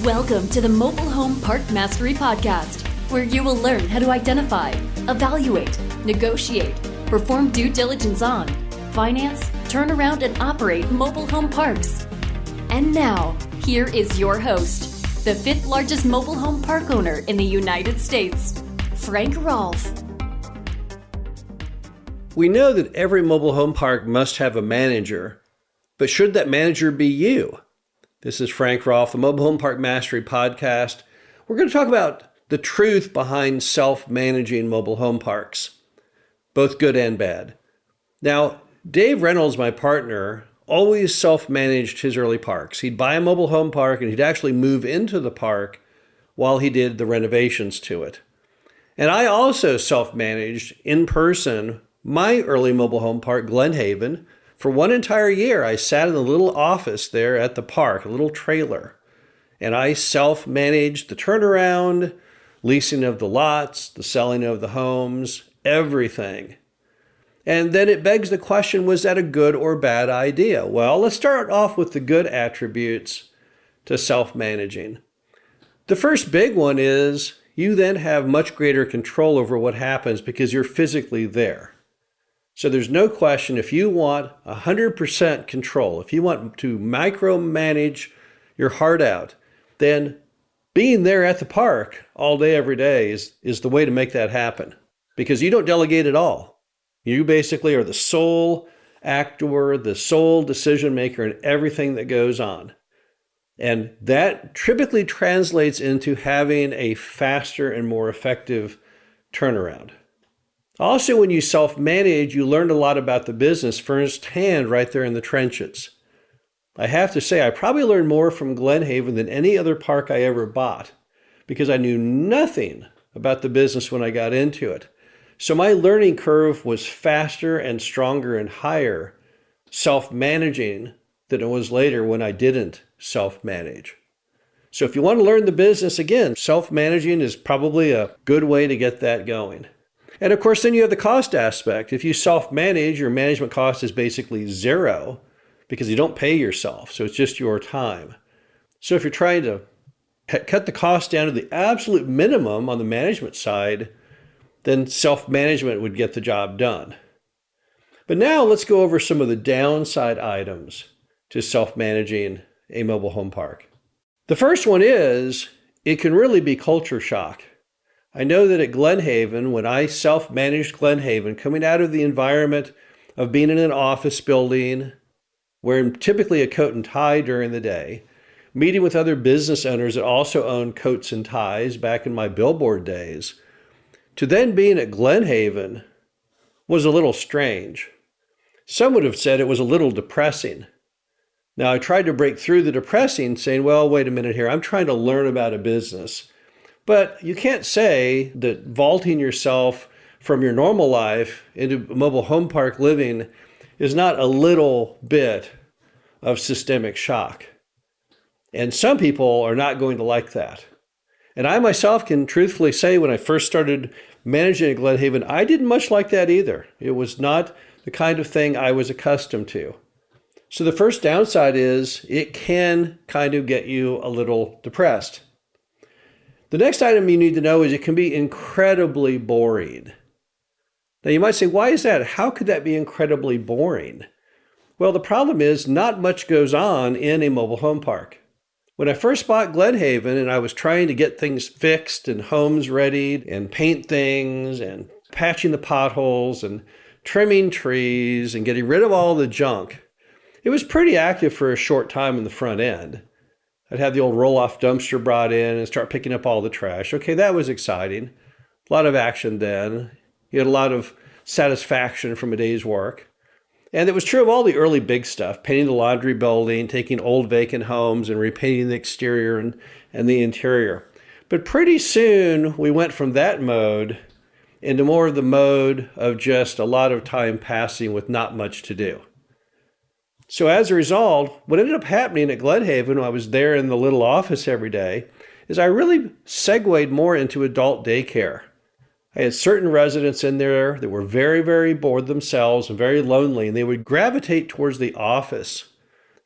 Welcome to the Mobile Home Park Mastery Podcast, where you will learn how to identify, evaluate, negotiate, perform due diligence on, finance, turn around, and operate mobile home parks. And now, here is your host, the fifth largest mobile home park owner in the United States, Frank Rolfe. We know that every mobile home park must have a manager, but should that manager be you? This is Frank Rolfe, the Mobile Home Park Mastery Podcast. We're going to talk about the truth behind self-managing mobile home parks, both good and bad. Now, Dave Reynolds, my partner, always self-managed his early parks. He'd buy a mobile home park and he'd actually move into the park while he did the renovations to it. And I also self-managed in person my early mobile home park, Glen Haven. For one entire year, I sat in a little office there at the park, a little trailer, and I self-managed the turnaround, leasing of the lots, the selling of the homes, everything. And then it begs the question, was that a good or bad idea? Well, let's start off with the good attributes to self-managing. The first big one is you then have much greater control over what happens because you're physically there. So there's no question, if you want 100% control, if you want to micromanage your heart out, then being there at the park all day, every day is the way to make that happen. Because you don't delegate at all. You basically are the sole actor, the sole decision maker in everything that goes on. And that typically translates into having a faster and more effective turnaround. Also, when you self-manage, you learn a lot about the business firsthand right there in the trenches. I have to say, I probably learned more from Glen Haven than any other park I ever bought because I knew nothing about the business when I got into it. So my learning curve was faster and stronger and higher self-managing than it was later when I didn't self-manage. So if you want to learn the business, again, self-managing is probably a good way to get that going. And of course, then you have the cost aspect. If you self-manage, your management cost is basically zero because you don't pay yourself. So it's just your time. So if you're trying to cut the cost down to the absolute minimum on the management side, then self-management would get the job done. But now let's go over some of the downside items to self-managing a mobile home park. The first one is it can really be culture shock. I know that at Glen Haven, when I self-managed Glen Haven, coming out of the environment of being in an office building, wearing typically a coat and tie during the day, meeting with other business owners that also owned coats and ties back in my billboard days, to then being at Glen Haven was a little strange. Some would have said it was a little depressing. Now, I tried to break through the depressing, saying, well, wait a minute here, I'm trying to learn about a business. But you can't say that vaulting yourself from your normal life into mobile home park living is not a little bit of systemic shock. And some people are not going to like that. And I myself can truthfully say when I first started managing at Glen Haven, I didn't much like that either. It was not the kind of thing I was accustomed to. So the first downside is it can kind of get you a little depressed. The next item you need to know is it can be incredibly boring. Now you might say, why is that? How could that be incredibly boring? Well, the problem is not much goes on in a mobile home park. When I first bought Glen Haven and I was trying to get things fixed and homes ready and paint things and patching the potholes and trimming trees and getting rid of all the junk, it was pretty active for a short time in the front end. I'd have the old roll-off dumpster brought in and start picking up all the trash. Okay, that was exciting. A lot of action then. You had a lot of satisfaction from a day's work. And it was true of all the early big stuff, painting the laundry building, taking old vacant homes and repainting the exterior and the interior. But pretty soon we went from that mode into more of the mode of just a lot of time passing with not much to do. So as a result, what ended up happening at Glen Haven when I was there in the little office every day is I really segued more into adult daycare. I had certain residents in there that were very, very bored themselves and very lonely, and they would gravitate towards the office.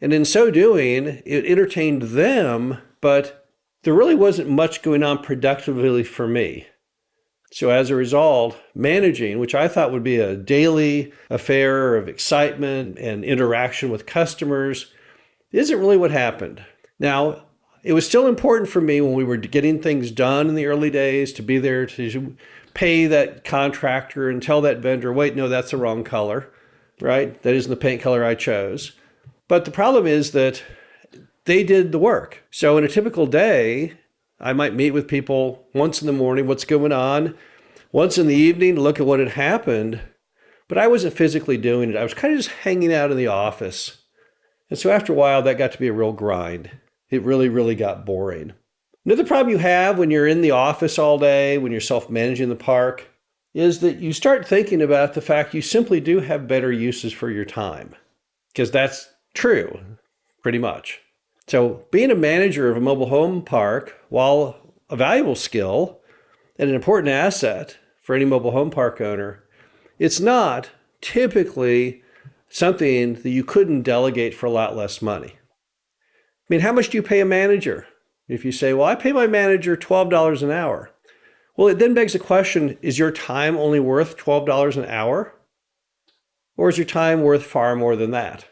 And in so doing, it entertained them, but there really wasn't much going on productively for me. So as a result, managing, which I thought would be a daily affair of excitement and interaction with customers, isn't really what happened. Now, it was still important for me when we were getting things done in the early days to be there to pay that contractor and tell that vendor, wait, no, that's the wrong color, right? That isn't the paint color I chose. But the problem is that they did the work. So in a typical day, I might meet with people once in the morning, what's going on, once in the evening, look at what had happened, but I wasn't physically doing it. I was kind of just hanging out in the office. And so after a while, that got to be a real grind. It really, really got boring. Another problem you have when you're in the office all day, when you're self-managing the park, is that you start thinking about the fact you simply do have better uses for your time. Because that's true, pretty much. So being a manager of a mobile home park, while a valuable skill and an important asset for any mobile home park owner, it's not typically something that you couldn't delegate for a lot less money. I mean, how much do you pay a manager? If you say, well, I pay my manager $12 an hour. Well, it then begs the question, is your time only worth $12 an hour? Or is your time worth far more than that?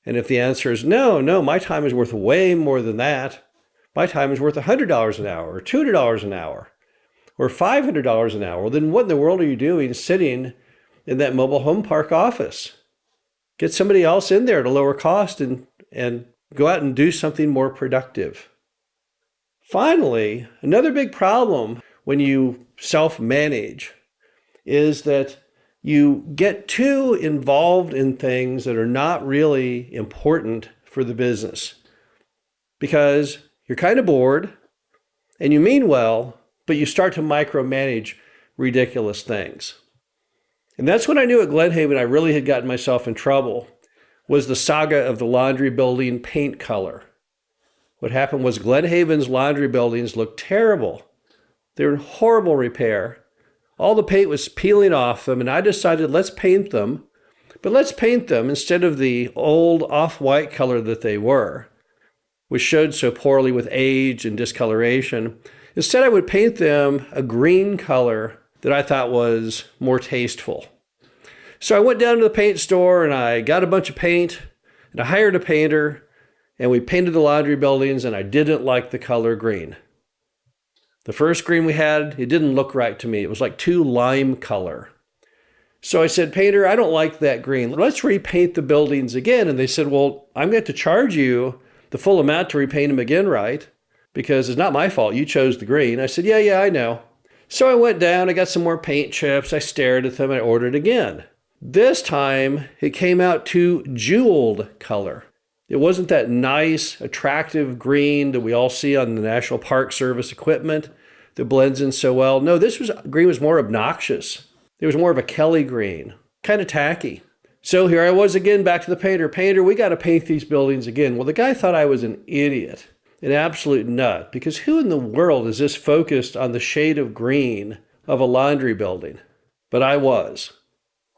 And if the answer is no, my time is worth way more than that. My time is worth $100 an hour or $200 an hour or $500 an hour. Well, then what in the world are you doing sitting in that mobile home park office? Get somebody else in there to lower cost and go out and do something more productive. Finally, another big problem when you self-manage is that you get too involved in things that are not really important for the business because you're kind of bored and you mean well, but you start to micromanage ridiculous things. And that's when I knew at Glenhaven I really had gotten myself in trouble, was the saga of the laundry building paint color. What happened was Glenhaven's laundry buildings looked terrible. They were in horrible repair. All the paint was peeling off them, and I decided let's paint them, but let's paint them instead of the old off-white color that they were, which showed so poorly with age and discoloration. Instead, I would paint them a green color that I thought was more tasteful. So I went down to the paint store and I got a bunch of paint and I hired a painter and we painted the laundry buildings, and I didn't like the color green. The first green we had, it didn't look right to me. It was like too lime color. So I said, painter, I don't like that green. Let's repaint the buildings again. And they said, well, I'm going to charge you the full amount to repaint them again, right? Because it's not my fault. You chose the green. I said, yeah, I know. So I went down, I got some more paint chips. I stared at them. I ordered again. This time it came out too jeweled color. It wasn't that nice, attractive green that we all see on the National Park Service equipment that blends in so well. No, green was more obnoxious. It was more of a Kelly green, kind of tacky. So here I was again, back to the painter. Painter, we got to paint these buildings again. Well, the guy thought I was an idiot, an absolute nut, because who in the world is this focused on the shade of green of a laundry building? But I was.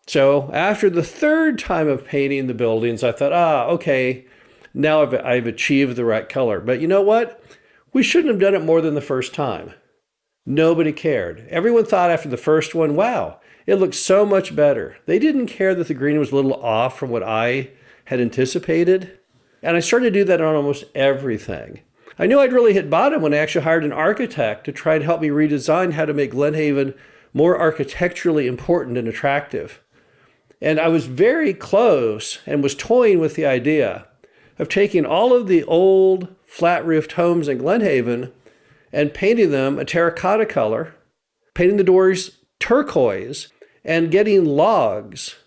So after the third time of painting the buildings, I thought, okay, now I've achieved the right color. But you know what? We shouldn't have done it more than the first time. Nobody cared. Everyone thought after the first one, wow, it looks so much better. They didn't care that the green was a little off from what I had anticipated. And I started to do that on almost everything. I knew I'd really hit bottom when I actually hired an architect to try and help me redesign how to make Glenhaven more architecturally important and attractive. And I was very close and was toying with the idea of taking all of the old flat-roofed homes in Glenhaven and painting them a terracotta color, painting the doors turquoise, and getting logs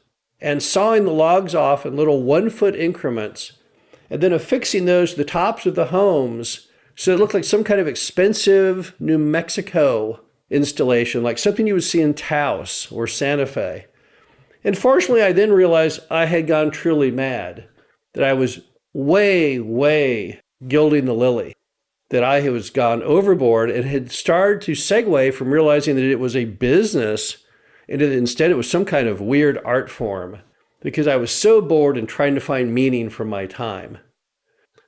and sawing the logs off in little 1-foot increments, and then affixing those to the tops of the homes so it looked like some kind of expensive New Mexico installation, like something you would see in Taos or Santa Fe. And fortunately, I then realized I had gone truly mad, that I was way gilding the lily, that I was gone overboard and had started to segue from realizing that it was a business and instead it was some kind of weird art form because I was so bored and trying to find meaning for my time.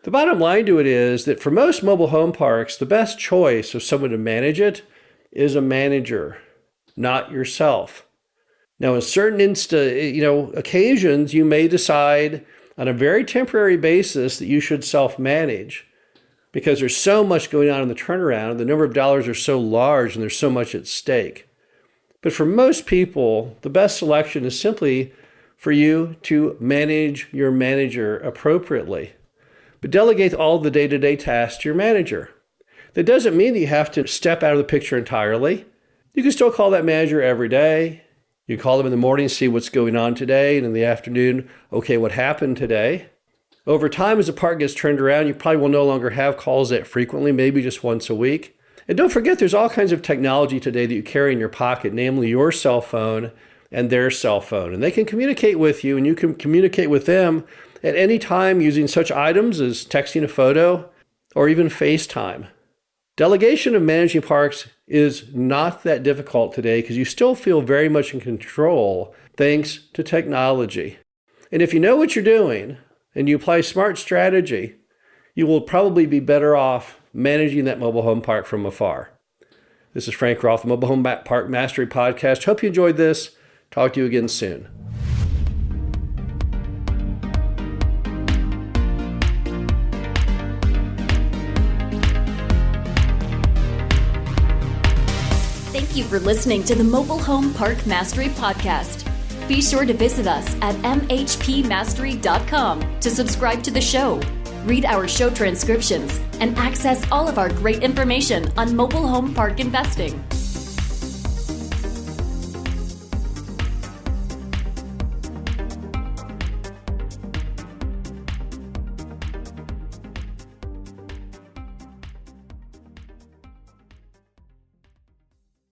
The bottom line to it is that for most mobile home parks, the best choice of someone to manage it is a manager, not yourself. Now, in certain occasions, you may decide on a very temporary basis that you should self-manage because there's so much going on in the turnaround, and the number of dollars are so large, and there's so much at stake. But for most people, the best selection is simply for you to manage your manager appropriately. But delegate all the day-to-day tasks to your manager. That doesn't mean that you have to step out of the picture entirely. You can still call that manager every day. You call them in the morning, see what's going on today, and in the afternoon, okay, what happened today? Over time, as the park gets turned around, you probably will no longer have calls that frequently, maybe just once a week. And don't forget, there's all kinds of technology today that you carry in your pocket, namely your cell phone and their cell phone. And they can communicate with you, and you can communicate with them at any time using such items as texting a photo or even FaceTime. Delegation of managing parks is not that difficult today because you still feel very much in control thanks to technology. And if you know what you're doing and you apply smart strategy, you will probably be better off managing that mobile home park from afar. This is Frank Rolfe, the Mobile Home Park Mastery Podcast. Hope you enjoyed this. Talk to you again soon. Thank you for listening to the Mobile Home Park Mastery Podcast. Be sure to visit us at mhpmastery.com to subscribe to the show, read our show transcriptions, and access all of our great information on mobile home park investing.